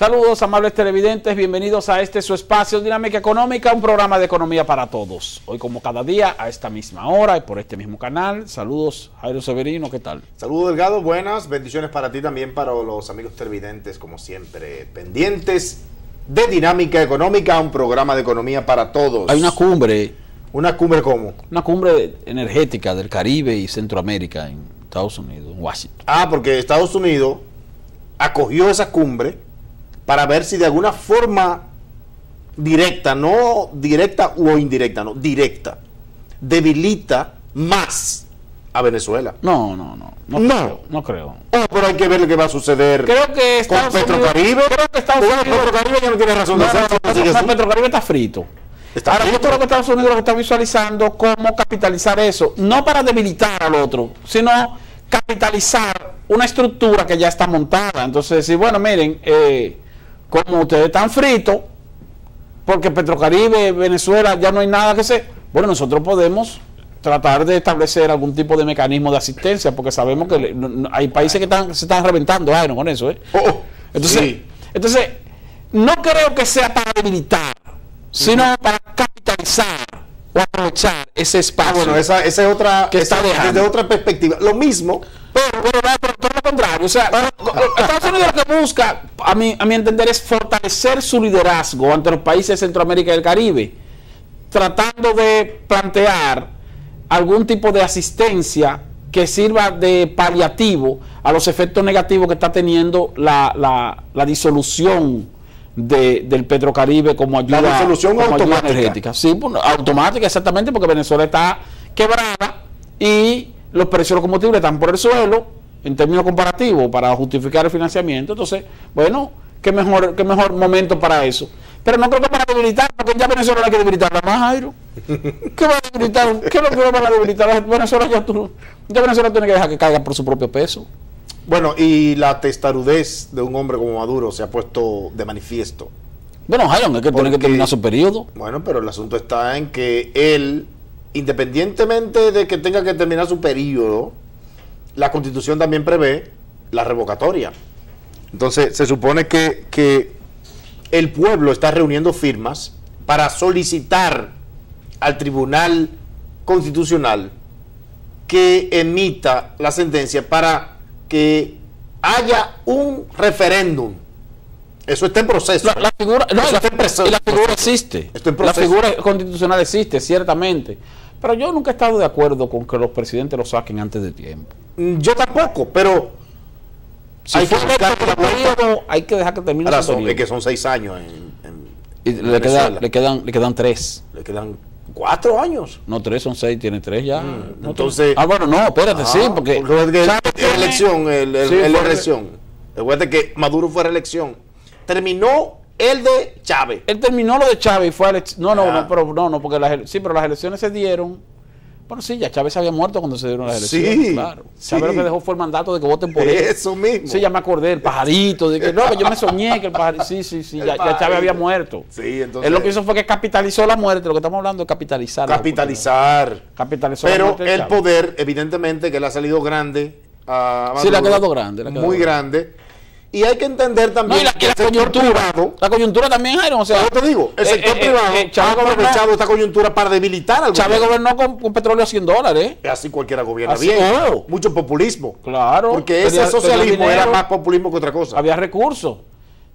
Saludos, amables televidentes, bienvenidos a este su espacio Dinámica Económica, un programa de economía para todos. Hoy, como cada día, a esta misma hora y por este mismo canal. Saludos, Jairo Severino, ¿qué tal? Saludos, Delgado, buenas, bendiciones para ti también, para los amigos televidentes, como siempre, pendientes de Dinámica Económica, un programa de economía para todos. Hay una cumbre. ¿Una cumbre cómo? Una cumbre energética del Caribe y Centroamérica en Estados Unidos, en Washington. Ah, porque Estados Unidos acogió esa cumbre para ver si de alguna forma directa, no directa o indirecta, no, directa, debilita más a Venezuela. No creo. Oh, pero hay que ver lo que va a suceder. Creo que Estados con Petrocaribe. Creo que Estados Unidos. Petrocaribe ya no tiene razón de ser. Petrocaribe está frito. Ahora, yo creo que Estados Unidos lo que está visualizando cómo capitalizar eso, no para debilitar al otro, sino capitalizar una estructura que ya está montada. Entonces, decir, bueno, miren, como ustedes están fritos, porque Petrocaribe, Venezuela, ya no hay nada que se... Bueno, nosotros podemos tratar de establecer algún tipo de mecanismo de asistencia, porque sabemos que hay países que se están reventando con eso. Entonces, no creo que sea para debilitar, sino para capitalizar o aprovechar ese espacio. Bueno, esa es otra, que está dejando. Desde otra perspectiva. Lo mismo, pero todo lo contrario. O sea, Estados Unidos lo que busca, a mi entender, es fortalecer su liderazgo ante los países de Centroamérica y el Caribe, tratando de plantear algún tipo de asistencia que sirva de paliativo a los efectos negativos que está teniendo la disolución del Petrocaribe como ayuda, la disolución como automática. Ayuda energética. Sí, automática, exactamente, porque Venezuela está quebrada y los precios de los combustibles están por el suelo en términos comparativos para justificar el financiamiento. Entonces, bueno, qué mejor momento para eso. Pero no creo que para debilitar, porque ya Venezuela no hay que debilitarla más, Jairo. ¿Qué va a debilitar? ¿Qué es lo que va a debilitar? Venezuela ya Venezuela tiene que dejar que caiga por su propio peso. Bueno, y la testarudez de un hombre como Maduro se ha puesto de manifiesto. Bueno, Jairo, es que tiene que terminar su periodo. Bueno, pero el asunto está en que él, independientemente de que tenga que terminar su periodo, la Constitución también prevé la revocatoria. Entonces, se supone que el pueblo está reuniendo firmas para solicitar al Tribunal Constitucional que emita la sentencia para que haya un referéndum. Eso está en proceso. La figura existe. La figura constitucional existe, ciertamente. Pero yo nunca he estado de acuerdo con que los presidentes lo saquen antes de tiempo. Yo tampoco, pero si hay que dejar que termine su periodo. Es que son 6 años y le quedan 3. Le quedan 4 años. No, 3 son 6, tiene 3 ya. Entonces. Bueno, no, espérate, sí, porque. Elección, reelección. Recuerda que Maduro fue reelección. Terminó el de Chávez. Él terminó lo de Chávez y fue a elección. No, porque pero las elecciones se dieron. Bueno, sí, ya Chávez había muerto cuando se dieron las elecciones. Sí, claro. Sí. Chávez lo que dejó fue el mandato de que voten por él. Eso mismo. Sí, ya me acordé, el pajarito. De que, no, yo me soñé que el pajarito. Sí, ya Chávez había muerto. Sí, entonces. Él lo que hizo fue que capitalizó la muerte. Lo que estamos hablando es capitalizar. Capitalizó pero la muerte el poder, evidentemente, que le ha salido grande a Maduro. Sí, le ha quedado grande. Muy grande. Y hay que entender también que la coyuntura también, Jairo. O sea, yo te digo, el sector privado ha aprovechado esta coyuntura para debilitar al Chávez gobernó con petróleo a $100. Así cualquiera gobierna bien. Mucho populismo. Claro. Porque ese socialismo era más populismo que otra cosa. Había recursos.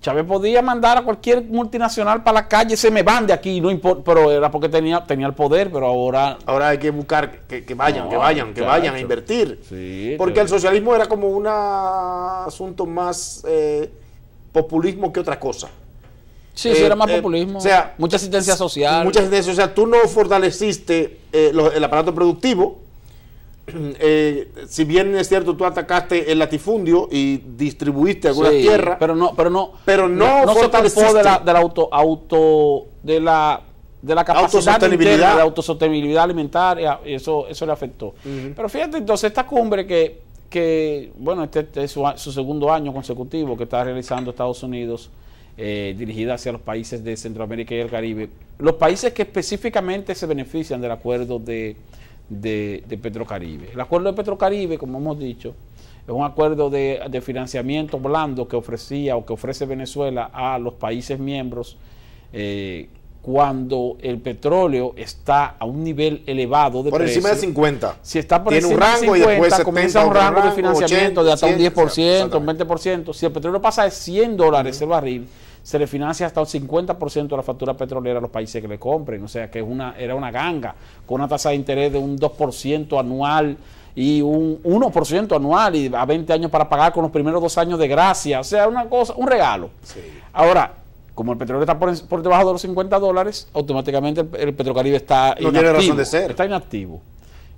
Chávez podía mandar a cualquier multinacional para la calle, se me van de aquí, no importa, pero era porque tenía el poder, pero ahora hay que buscar que vayan a invertir. Sí, porque el socialismo era como un asunto más populismo que otra cosa. Sí, era más populismo. O sea, mucha asistencia social. O sea, tú no fortaleciste el aparato productivo. Si bien es cierto, tú atacaste el latifundio y distribuiste algunas tierras, pero no fortaleciste se ocupó de la capacidad de la autosostenibilidad alimentaria, y eso le afectó. Pero fíjate, entonces esta cumbre que bueno, este es su segundo año consecutivo que está realizando Estados Unidos, dirigida hacia los países de Centroamérica y el Caribe, los países que específicamente se benefician del acuerdo de Petrocaribe. El acuerdo de Petrocaribe, como hemos dicho, Es un acuerdo de financiamiento blando que ofrecía o que ofrece Venezuela a los países miembros cuando el petróleo está a un nivel elevado de por precio. encima de 50. Si está por tiene encima un rango de 50, y después 70, comienza un rango de 80, financiamiento de hasta 100, un 10%, un exactamente. 20%. Si el petróleo pasa de $100 el barril, se le financia hasta un 50% de la factura petrolera a los países que le compren. O sea que era una ganga, con una tasa de interés de un 2% anual y un 1% anual y a 20 años para pagar con los primeros 2 años de gracia. O sea, una cosa, un regalo. Sí. Ahora, como el petróleo está por debajo de los $50, automáticamente el Petrocaribe está No inactivo. tiene razón de ser. Está inactivo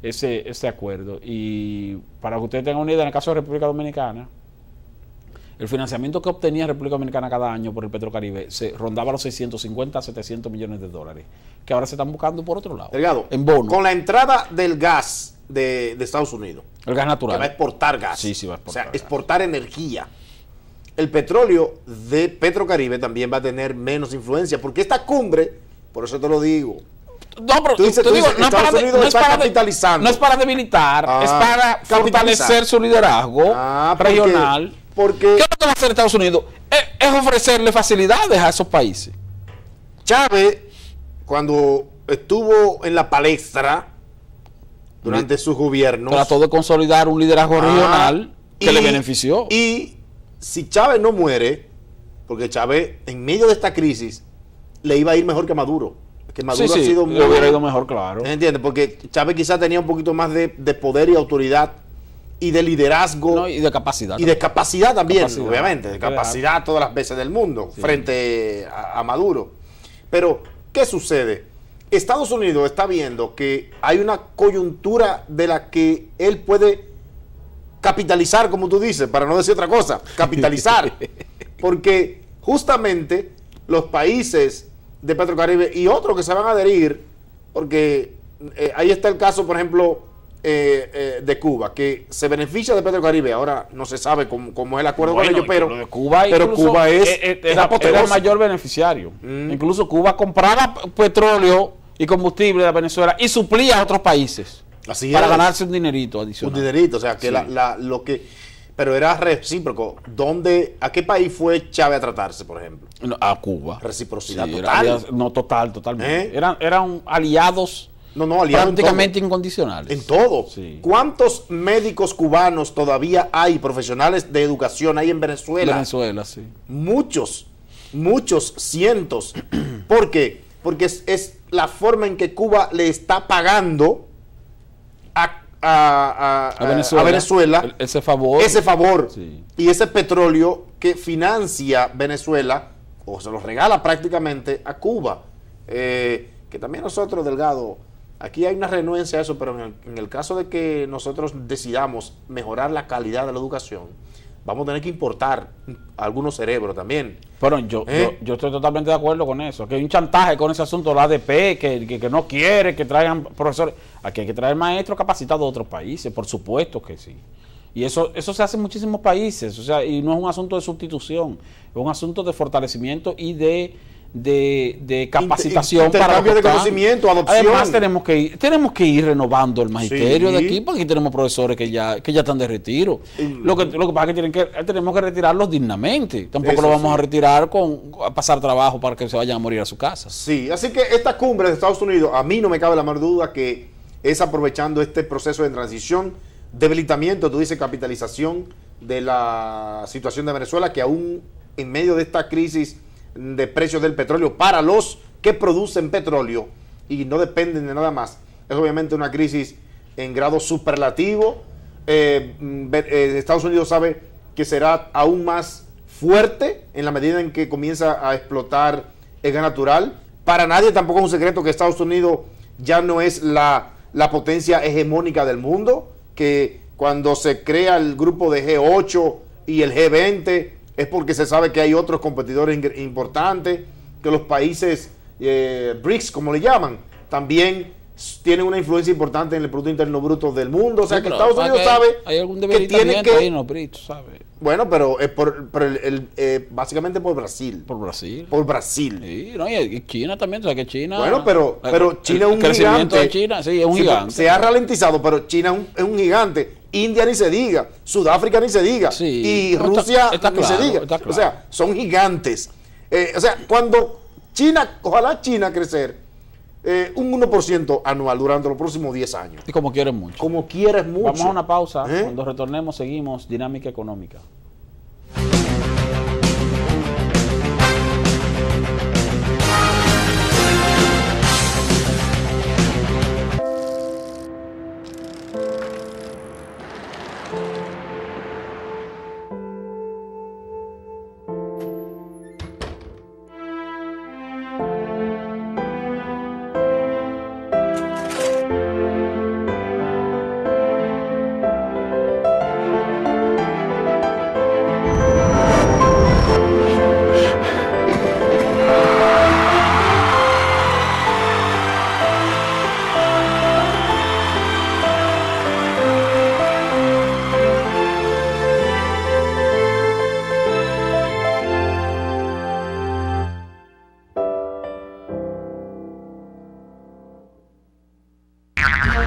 ese acuerdo. Y para que ustedes tengan una idea, en el caso de República Dominicana, el financiamiento que obtenía República Dominicana cada año por el Petrocaribe se rondaba los 650 a 700 millones de dólares, que ahora se están buscando por otro lado. Delgado, en bono. con la entrada del gas de Estados Unidos, El gas que natural. va a exportar gas. Sí, sí, va a exportar O sea, gas. exportar energía. El petróleo de Petrocaribe también va a tener menos influencia, porque esta cumbre, por eso te lo digo, No, pero Tú dices, te digo, no es Estados para Unidos está para capitalizando. no es para debilitar, Ah, es para capitalizar. fortalecer su liderazgo regional. Porque ¿Qué es lo que va a hacer Estados Unidos? Es ofrecerle facilidades a esos países. Chávez, cuando estuvo en la palestra durante sus gobiernos, Trató de consolidar un liderazgo regional que le benefició. Y si Chávez no muere, porque Chávez en medio de esta crisis le iba a ir mejor que Maduro. Que Maduro Sí, ha sido le hubiera ido mejor, claro. ¿Entiendes? Porque Chávez quizás tenía un poquito más de poder y autoridad y de liderazgo. No, y de capacidad. Y de capacidad también, Capacidad. obviamente, de capacidad todas las veces del mundo Sí. frente a Maduro. Pero, ¿qué sucede? Estados Unidos está viendo que hay una coyuntura de la que él puede capitalizar, como tú dices, para no decir otra cosa, capitalizar. Porque justamente los países de Petrocaribe y otros que se van a adherir, porque ahí está el caso, por ejemplo, de Cuba, que se beneficia de Petrocaribe. Ahora no se sabe cómo es el acuerdo con ellos, pero lo de Cuba, pero incluso, Cuba era el mayor beneficiario. Incluso Cuba compraba petróleo y combustible de Venezuela y suplía a otros países Así para es. ganarse un dinerito adicional. Un dinerito, o sea, que Sí. lo que... Pero era recíproco. ¿A qué país fue Chávez a tratarse, por ejemplo? No, a Cuba. Reciprocidad Sí, total. no, totalmente. ¿Eh? Eran aliados No, aliado prácticamente incondicionales. en todo. Sí. ¿Cuántos médicos cubanos todavía hay, profesionales de educación hay en Venezuela? Venezuela, sí. Muchos, cientos. ¿Por qué? Porque es la forma en que Cuba le está pagando a Venezuela ese favor. ese favor Sí. y ese petróleo que financia Venezuela o se los regala prácticamente a Cuba. Que también nosotros, Delgado, aquí hay una renuencia a eso, pero en el caso de que nosotros decidamos mejorar la calidad de la educación, vamos a tener que importar algunos cerebros también. Pero yo estoy totalmente de acuerdo con eso. Que hay un chantaje con ese asunto de la ADP, que no quiere que traigan profesores. Aquí hay que traer maestros capacitados de otros países, por supuesto que sí. Y eso se hace en muchísimos países. O sea, y no es un asunto de sustitución, es un asunto de fortalecimiento y de capacitación Intercambio de conocimiento, adopción. Además tenemos que ir renovando el magisterio Sí. de aquí, porque aquí tenemos profesores que ya están de retiro. Lo que pasa es que tenemos que retirarlos dignamente. Tampoco Eso lo vamos sí. a retirar a pasar trabajo para que se vayan a morir a su casa. Sí, así que esta cumbre de Estados Unidos, a mí no me cabe la menor duda que es aprovechando este proceso de transición, debilitamiento, tú dices capitalización de la situación de Venezuela, que aún en medio de esta crisis de precios del petróleo para los que producen petróleo y no dependen de nada más, es obviamente una crisis en grado superlativo. Estados Unidos sabe que será aún más fuerte en la medida en que comienza a explotar el gas natural. Para nadie tampoco es un secreto que Estados Unidos ya no es la potencia hegemónica del mundo, que cuando se crea el grupo de G8 y el G20 es porque se sabe que hay otros competidores importantes, que los países BRICS, como le llaman, también tienen una influencia importante en el Producto Interno Bruto del mundo. O sea, Sí, que pero Estados Unidos sabe hay algún que tiene debilitamiento que... ahí en los britos, ¿sabes? Bueno, pero es básicamente por Brasil. Por Brasil. Por Brasil. Sí, no, y China también, o sea que China... Bueno, pero China es un el crecimiento gigante. de China, sí, es un Sí, gigante. se ha ralentizado, pero China es un gigante India ni se diga, Sudáfrica ni se diga, Sí. y No, Rusia está ni se claro, diga. está claro. O sea, son gigantes. O sea, cuando ojalá China crecer un 1% anual durante los próximos 10 años. Y como quieren mucho. Como quieres mucho. Vamos a una pausa. ¿Eh? Cuando retornemos, seguimos Dinámica Económica.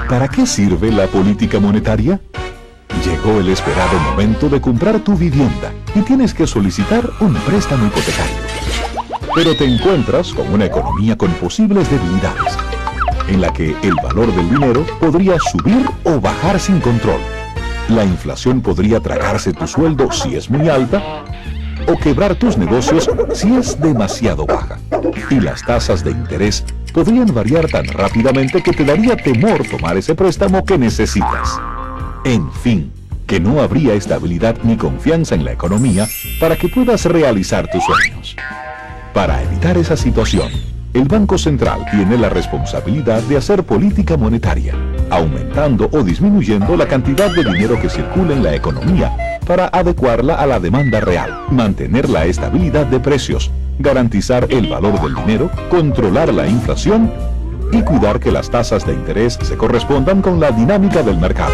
¿Para qué sirve la política monetaria? Llegó el esperado momento de comprar tu vivienda y tienes que solicitar un préstamo hipotecario. Pero te encuentras con una economía con posibles debilidades, en la que el valor del dinero podría subir o bajar sin control. La inflación podría tragarse tu sueldo si es muy alta, o quebrar tus negocios si es demasiado baja. Y las tasas de interés podrían variar tan rápidamente que te daría temor tomar ese préstamo que necesitas. En fin, que no habría estabilidad ni confianza en la economía para que puedas realizar tus sueños. Para evitar esa situación, el Banco Central tiene la responsabilidad de hacer política monetaria, aumentando o disminuyendo la cantidad de dinero que circula en la economía para adecuarla a la demanda real, mantener la estabilidad de precios, garantizar el valor del dinero, controlar la inflación y cuidar que las tasas de interés se correspondan con la dinámica del mercado.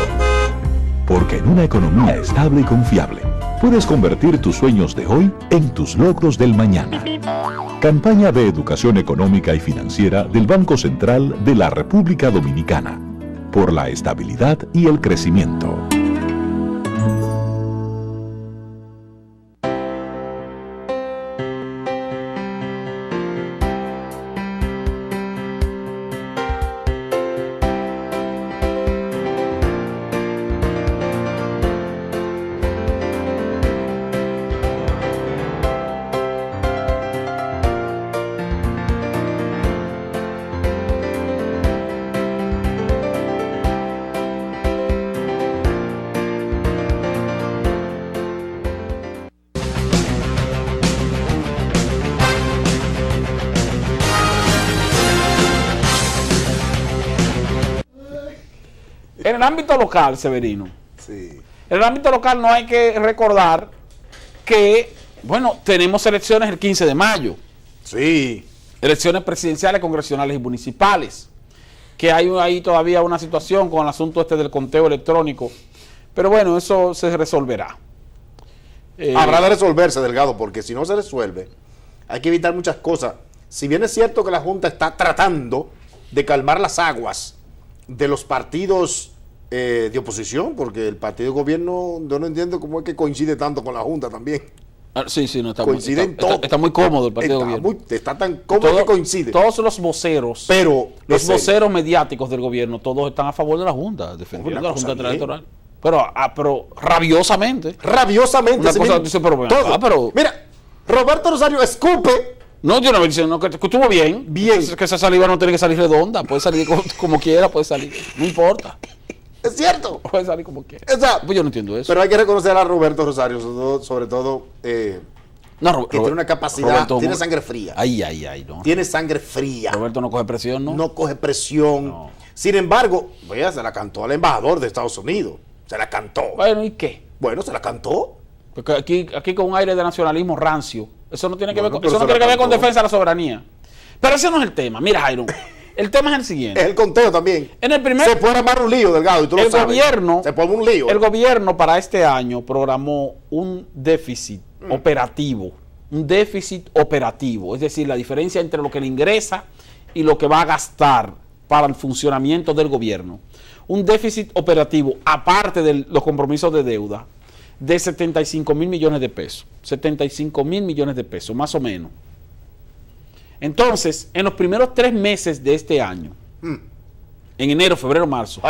Porque en una economía estable y confiable, puedes convertir tus sueños de hoy en tus logros del mañana. Campaña de Educación Económica y Financiera del Banco Central de la República Dominicana. Por la estabilidad y el crecimiento. En el ámbito local, Severino, Sí. en el ámbito local no hay que recordar que, bueno, tenemos elecciones el 15 de mayo, Sí. elecciones presidenciales, congresionales y municipales, que hay ahí todavía una situación con el asunto este del conteo electrónico, pero bueno, eso se resolverá. Habrá de resolverse, Delgado, porque si no se resuelve, hay que evitar muchas cosas. Si bien es cierto que la Junta está tratando de calmar las aguas de los partidos de oposición, porque el partido de gobierno, yo no entiendo cómo es que coincide tanto con la Junta también. Sí, no está Coincide en todo. está muy cómodo el partido de gobierno. Está tan cómodo que coincide. Todos los voceros, Pero los voceros mediáticos del gobierno, todos están a favor de la Junta, defendiendo Una a la Junta cosa bien. Electoral. Pero rabiosamente. Rabiosamente. Una sí cosa, mismo. dice, pero ven Todo. acá, pero- Mira, Roberto Rosario escupe. No, yo no estoy diciendo que estuvo bien. Bien. Que esa saliva no tiene que salir redonda. Puede salir como quiera, puede salir. No importa. Es cierto. Puede salir como quiera. Exacto. Pues yo no entiendo eso. Pero hay que reconocer a Roberto Rosario, sobre todo No, que tiene una capacidad, Roberto, tiene sangre fría. Ay, no. Tiene sangre fría. Roberto no coge presión, ¿no? No coge presión. No. Sin embargo, vaya, se la cantó al embajador de Estados Unidos. Se la cantó. Bueno, ¿y qué? Bueno, se la cantó. Porque aquí con un aire de nacionalismo rancio. Eso no tiene que Bueno, ver con, pero eso no se tiene la que ver con cantó. defensa de la soberanía. Pero ese no es el tema. Mira, Jairo. El tema es el Es siguiente. el conteo también. En el primer Se puede armar un lío, Delgado, y tú lo el sabes. gobierno, Se pone un lío. el gobierno para este año programó un déficit operativo. Un déficit operativo. Es decir, la diferencia entre lo que le ingresa y lo que va a gastar para el funcionamiento del gobierno un déficit operativo, aparte de los compromisos de deuda, de 75 mil millones de pesos. 75 mil millones de pesos, más o menos. Entonces, en los primeros 3 meses de este año, en enero, febrero, marzo,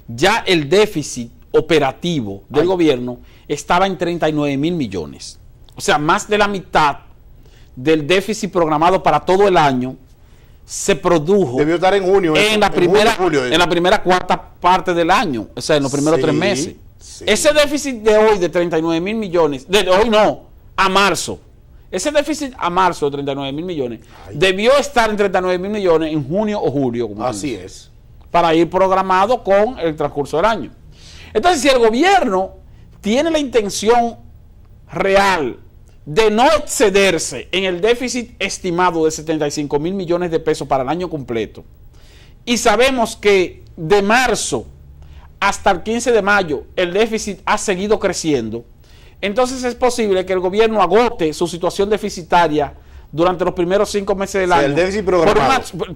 ya el déficit operativo del gobierno estaba en 39 mil millones. O sea, más de la mitad del déficit programado para todo el año se produjo. Debió estar en junio. En la primera cuarta parte del año, o sea, en los primeros 3 meses. Sí. Ese déficit de hoy de 39 mil millones, de hoy no, a marzo. Ese déficit a marzo de 39 mil millones debió estar en 39 mil millones en junio o julio. Como así es. Para ir programado con el transcurso del año. Entonces, si el gobierno tiene la intención real de no excederse en el déficit estimado de 75 mil millones de pesos para el año completo, y sabemos que de marzo hasta el 15 de mayo el déficit ha seguido creciendo, entonces es posible que el gobierno agote su situación deficitaria durante los primeros 5 meses del año. El déficit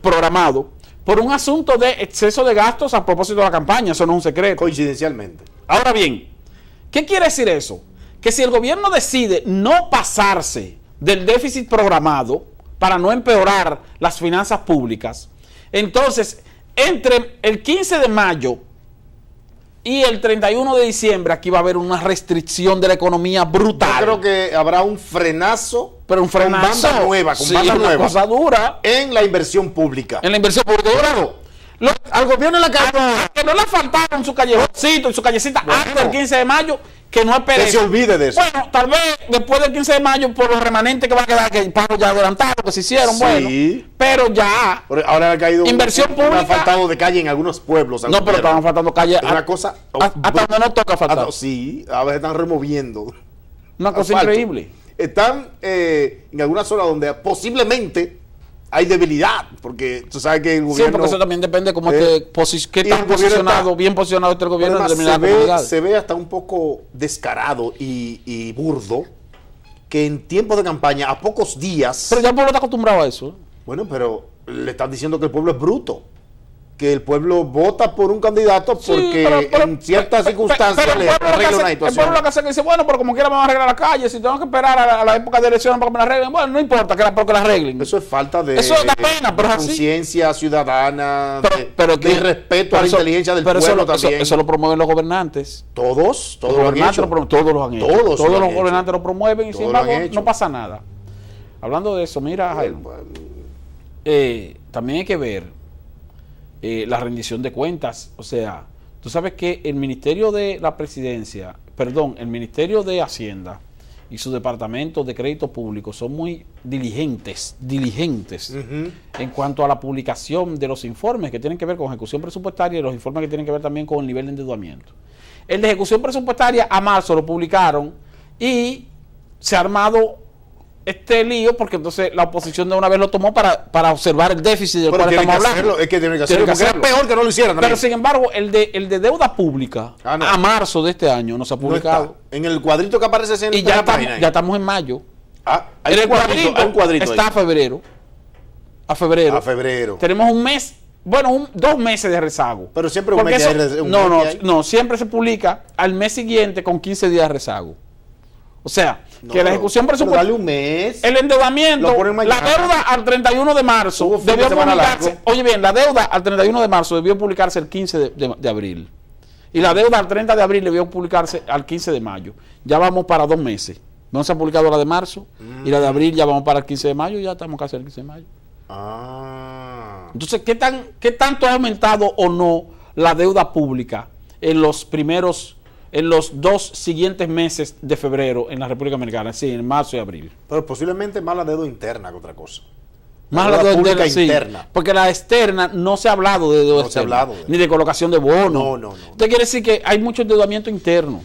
programado. Por un asunto de exceso de gastos a propósito de la campaña, eso no es un secreto. Coincidencialmente. Ahora bien, ¿qué quiere decir eso? Que si el gobierno decide no pasarse del déficit programado para no empeorar las finanzas públicas, entonces entre el 15 de mayo y el 31 de diciembre aquí va a haber una restricción de la economía brutal. Yo creo que habrá un frenazo, pero un frenazo con banda nueva, una cosa dura en la inversión pública. En la inversión pública. Al gobierno le que no le faltaron su callejoncito y su callecita hasta el 15 de mayo, que no espere. Que se olvide de eso. Bueno, tal vez después del 15 de mayo, por los remanentes que va a quedar, que el pago ya adelantado, que se hicieron, sí, pero ya. Ahora ha caído inversión pública. Ha faltado de calle en algunos pueblos. No, pero estaban faltando calle. Una cosa. Hasta donde no toca faltar. Sí, a veces están removiendo. Una cosa increíble. Están en alguna zona donde posiblemente hay debilidad, porque tú sabes que el gobierno... Sí, porque eso también depende de cómo qué tan posicionado, bien posicionado está el gobierno en determinadas comunidades. Se ve hasta un poco descarado y burdo que en tiempos de campaña, a pocos días... Pero ya el pueblo está acostumbrado a eso. Bueno, pero le están diciendo que el pueblo es bruto, que el pueblo vota por un candidato porque en ciertas circunstancias le arregla una situación. El pueblo lo que hace es que dice, bueno, pero como quiera me van a arreglar la calle, si tengo que esperar a la época de elecciones para que me la arreglen, bueno, no importa porque la arreglen. Eso es falta de conciencia ciudadana, de respeto a la inteligencia del pueblo también. Eso lo promueven los gobernantes. Todos lo han hecho. Todos los han hecho. Todos los gobernantes lo promueven y sin embargo no pasa nada. Hablando de eso, mira, Jairo, también hay que ver la rendición de cuentas. O sea, tú sabes que el Ministerio de la Presidencia, el Ministerio de Hacienda y su Departamento de Crédito Público son muy diligentes en cuanto a la publicación de los informes que tienen que ver con ejecución presupuestaria y los informes que tienen que ver también con el nivel de endeudamiento. El de ejecución presupuestaria a marzo lo publicaron y se ha armado este lío porque entonces la oposición de una vez lo tomó para observar el déficit del cual estamos hablando. Es que tiene que hacerlo, porque es peor que no lo hicieran. Pero sin embargo, el de deuda pública a marzo de este año no se ha publicado. No está. En el cuadrito que aparece en la página. Ya estamos en mayo. Hay un cuadrito está ahí. A febrero. Tenemos un mes, 2 meses de rezago. Pero siempre un mes No, siempre se publica al mes siguiente con 15 días de rezago. O sea, que la ejecución presupuestaria, dale un mes, el endeudamiento, la deuda al 31 de marzo debió publicarse. Oye bien, la deuda al 31 de marzo debió publicarse el 15 de abril. Y la deuda al 30 de abril debió publicarse al 15 de mayo. Ya vamos para 2 meses. No se ha publicado la de marzo y la de abril ya vamos para el 15 de mayo. Ya estamos casi al 15 de mayo. Entonces, ¿qué tanto ha aumentado o no la deuda pública en los 2 siguientes meses de febrero en la República Dominicana? Sí, en marzo y abril. Pero posiblemente más la deuda interna que otra cosa. Más la deuda interna. Porque la externa no se ha hablado de deuda externa, ni de colocación de bonos. No. Usted quiere decir que hay mucho endeudamiento interno.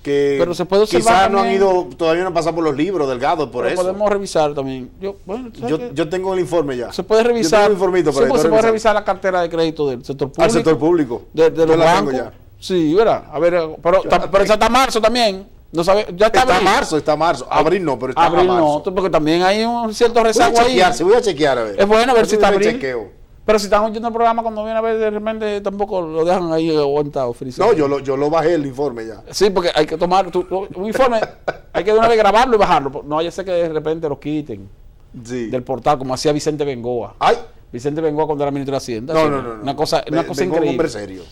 Pero se puede observar. Quizás no han ido, todavía no han pasado por los libros delgados, por eso. Podemos revisar también. Yo tengo el informe ya. Se puede revisar. Yo tengo el informito se puede revisar la cartera de crédito del sector público. Al sector público. De los bancos. Sí, ¿verdad? A ver, pero eso está marzo también. No sabe, ya está marzo. Abril no, pero está abril marzo. No, porque también hay un cierto rezago ahí. Voy a chequear a ver. Es bueno a ver si está abril. Chequeo. Pero si están oyendo el programa, cuando viene a ver, de repente tampoco lo dejan ahí aguantado. No, yo lo bajé el informe ya. Sí, porque hay que tomar un informe, hay que de una vez grabarlo y bajarlo. No, ya sé que de repente lo quiten del portal, como hacía Vicente Bengoa. Ay. Vicente Bengoa cuando era ministro de Hacienda. No. Una cosa increíble. Un hombre serio.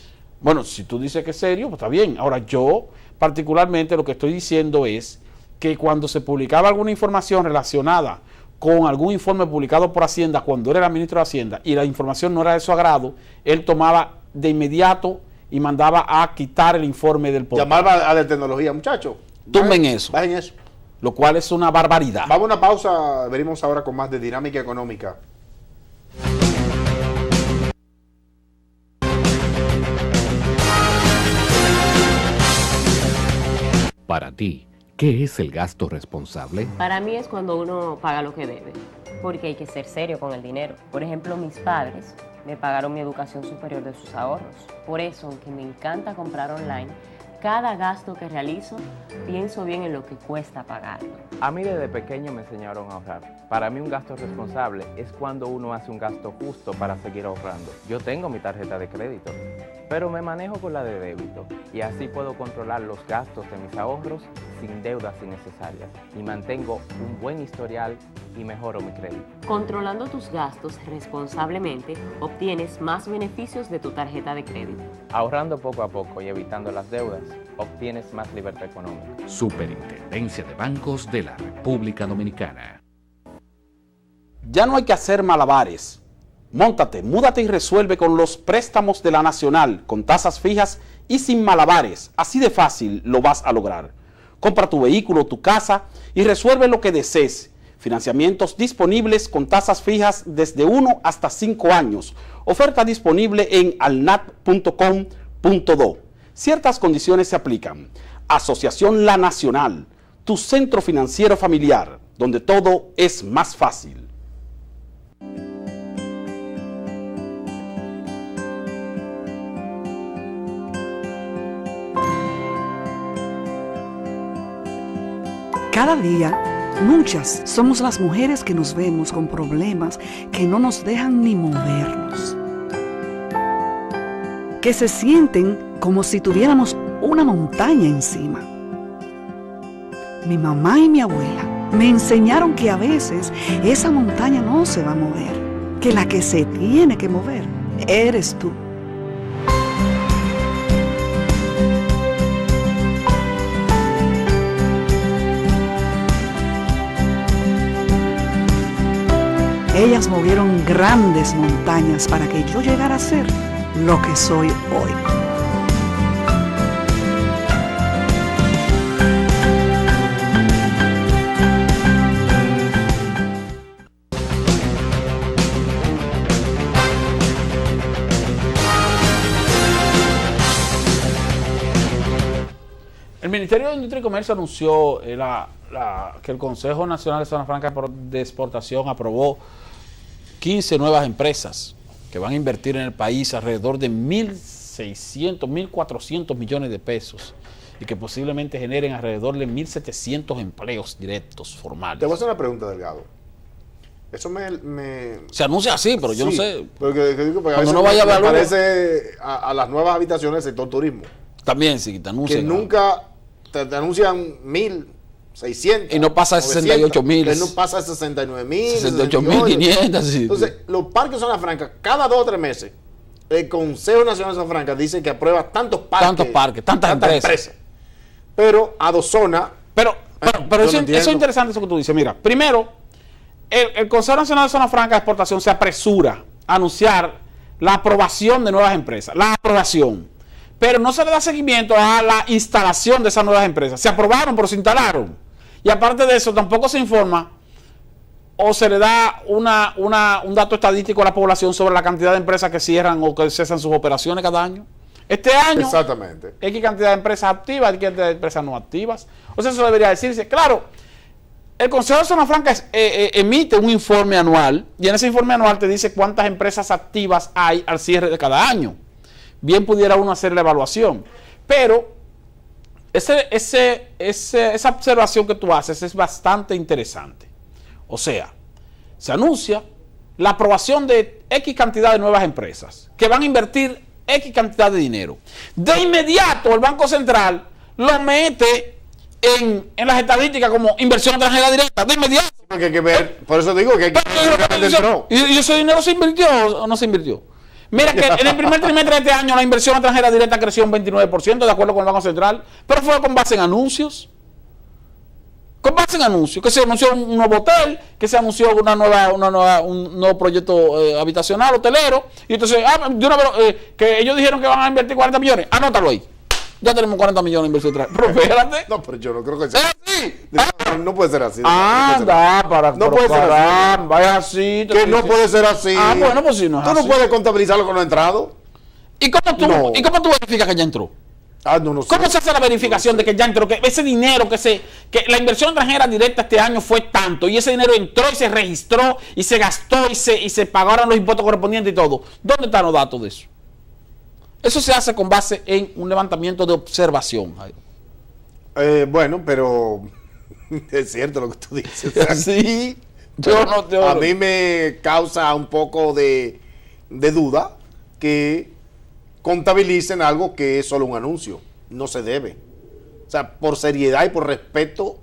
Bueno, si tú dices que es serio, pues está bien. Ahora, yo particularmente lo que estoy diciendo es que cuando se publicaba alguna información relacionada con algún informe publicado por Hacienda cuando él era ministro de Hacienda y la información no era de su agrado, él tomaba de inmediato y mandaba a quitar el informe del portal. Llamaba a la tecnología, muchachos. Tumben eso. Bajen eso. Lo cual es una barbaridad. Vamos a una pausa, venimos ahora con más de Dinámica Económica. Para ti, ¿qué es el gasto responsable? Para mí es cuando uno paga lo que debe, porque hay que ser serio con el dinero. Por ejemplo, mis padres me pagaron mi educación superior de sus ahorros. Por eso, aunque me encanta comprar online, cada gasto que realizo, pienso bien en lo que cuesta pagarlo. A mí desde pequeño me enseñaron a ahorrar. Para mí un gasto responsable es cuando uno hace un gasto justo para seguir ahorrando. Yo tengo mi tarjeta de crédito, pero me manejo con la de débito y así puedo controlar los gastos de mis ahorros sin deudas innecesarias y mantengo un buen historial y mejoro mi crédito. Controlando tus gastos responsablemente, obtienes más beneficios de tu tarjeta de crédito. Ahorrando poco a poco y evitando las deudas, obtienes más libertad económica. Superintendencia de Bancos de la República Dominicana. Ya no hay que hacer malabares. Móntate, múdate y resuelve con los préstamos de la Nacional, con tasas fijas y sin malabares. Así de fácil lo vas a lograr. Compra tu vehículo, tu casa y resuelve lo que desees. Financiamientos disponibles con tasas fijas desde 1 hasta 5 años. Oferta disponible en alnat.com.do. Ciertas condiciones se aplican. Asociación La Nacional, tu centro financiero familiar, donde todo es más fácil. Cada día, muchas somos las mujeres que nos vemos con problemas que no nos dejan ni movernos, que se sienten como si tuviéramos una montaña encima. Mi mamá y mi abuela me enseñaron que a veces esa montaña no se va a mover, que la que se tiene que mover eres tú. Ellas movieron grandes montañas para que yo llegara a ser lo que soy hoy. El Ministerio de Industria y Comercio anunció que el Consejo Nacional de Zona Franca de Exportación aprobó 15 nuevas empresas que van a invertir en el país alrededor de 1.600, 1.400 millones de pesos y que posiblemente generen alrededor de 1.700 empleos directos formales. Te voy a hacer una pregunta, Delgado. Eso se anuncia así, pero yo no sé. Porque cuando no vaya a evaluar, parece a las nuevas habitaciones del sector turismo. También sí, te anuncian. Que nunca te anuncian 1.600. Y no pasa a 68.000. Que no pasa a 69.000. 68.500. Sí. Entonces, los parques de Zona Franca, cada 2 o 3 meses, el Consejo Nacional de Zona Franca dice que aprueba tantos parques, tantas empresas. Pero a dos zonas. Pero eso es interesante eso que tú dices. Mira, primero, el Consejo Nacional de Zona Franca de Exportación se apresura a anunciar la aprobación de nuevas empresas. La aprobación. Pero no se le da seguimiento a la instalación de esas nuevas empresas. Se aprobaron, pero se instalaron. Y aparte de eso, tampoco se informa o se le da un dato estadístico a la población sobre la cantidad de empresas que cierran o que cesan sus operaciones cada año. Este año, exactamente, hay qué cantidad de empresas activas, hay qué cantidad de empresas no activas. O sea, eso debería decirse. Claro, el Consejo de Zona Franca emite un informe anual y en ese informe anual te dice cuántas empresas activas hay al cierre de cada año. Bien pudiera uno hacer la evaluación, pero esa observación que tú haces es bastante interesante. O sea, se anuncia la aprobación de X cantidad de nuevas empresas que van a invertir X cantidad de dinero. De inmediato el Banco Central lo mete en las estadísticas como inversión extranjera directa, de inmediato. Porque hay que ver, por eso digo que hay que ver dónde entró. ¿Y ese dinero se invirtió o no se invirtió? Mira que en el primer trimestre de este año la inversión extranjera directa creció un 29%, de acuerdo con el Banco Central, pero fue con base en anuncios. Con base en anuncios, que se anunció un nuevo hotel, que se anunció un nuevo proyecto habitacional, hotelero, y entonces, de una vez, que ellos dijeron que van a invertir 40 millones, anótalo ahí. Ya tenemos 40 millones de inversión extranjera. Pero espérate. No, pero yo no creo que sea así. No puede ser así. No puede ser así. Vaya así. Que no puede ser así. Bueno, pues si no es tú así. no puedes contabilizarlo con lo entrado. ¿Y cómo tú verificas que ya entró? No sé. ¿Cómo se hace la verificación de que ya entró? Que ese dinero que la inversión extranjera directa este año fue tanto, y ese dinero entró y se registró y se gastó y se pagaron los impuestos correspondientes y todo. ¿Dónde están los datos de eso? Eso se hace con base en un levantamiento de observación. Bueno, pero es cierto lo que tú dices. Sí. A mí me causa un poco de duda que contabilicen algo que es solo un anuncio. No se debe. O sea, por seriedad y por respeto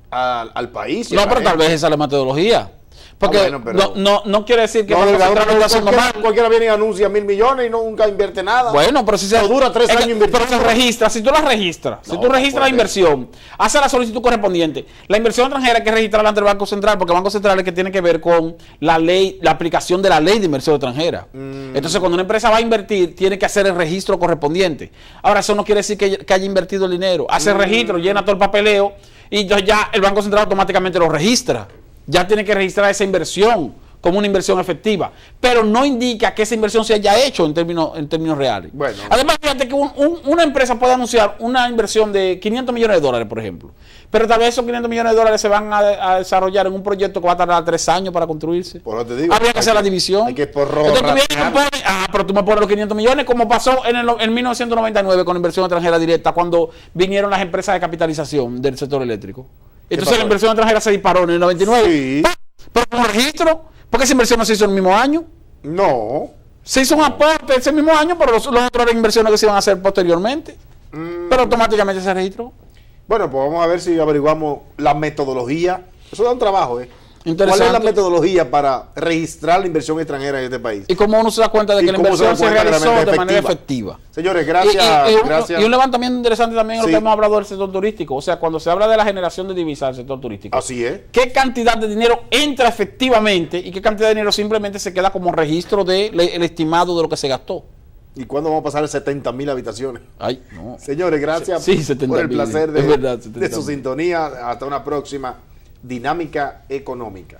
al país. No, pero tal vez esa es la metodología. Porque bueno, pero no quiere decir que cualquiera viene y anuncia 1.000 millones y nunca invierte nada. Bueno, pero si se dura 3 años invirtiendo. Pero se registra, si tú la registras, si tú registras la inversión, haces la solicitud correspondiente. La inversión extranjera hay que registrarla ante el Banco Central, porque el Banco Central es que tiene que ver con la ley, la aplicación de la ley de inversión extranjera. Entonces, cuando una empresa va a invertir, tiene que hacer el registro correspondiente. Ahora, eso no quiere decir que haya invertido el dinero. Hace el registro, llena todo el papeleo y entonces ya el Banco Central automáticamente lo registra. Ya tiene que registrar esa inversión como una inversión efectiva, pero no indica que esa inversión se haya hecho en términos reales. Bueno. Además, fíjate que una empresa puede anunciar una inversión de 500 millones de dólares, por ejemplo, pero tal vez esos 500 millones de dólares se van a desarrollar en un proyecto que va a tardar 3 años para construirse. Por lo que te digo, habría que hacer la división. Hay que Entonces, tú vienes y me pones, pero tú me pones los 500 millones, como pasó en 1999 con inversión extranjera directa, cuando vinieron las empresas de capitalización del sector eléctrico. Entonces la inversión extranjera se disparó en el 99. Sí. Pero con registro, porque esa inversión no se hizo en el mismo año. No. Se hizo un aporte ese mismo año, pero los otros eran inversiones que se iban a hacer posteriormente. Pero automáticamente se registró. Bueno, pues vamos a ver si averiguamos la metodología. Eso da un trabajo, ¿Cuál es la metodología para registrar la inversión extranjera en este país? Y cómo uno se da cuenta de que la inversión se realizó de manera efectiva. Señores, gracias. Y un levantamiento interesante también en lo que hemos hablado del sector turístico. O sea, cuando se habla de la generación de divisas del sector turístico. Así es. ¿Qué cantidad de dinero entra efectivamente y qué cantidad de dinero simplemente se queda como registro del estimado de lo que se gastó? ¿Y cuándo vamos a pasar 70.000 habitaciones? Ay, no. Señores, gracias por el placer de su sintonía. Hasta una próxima Dinámica Económica.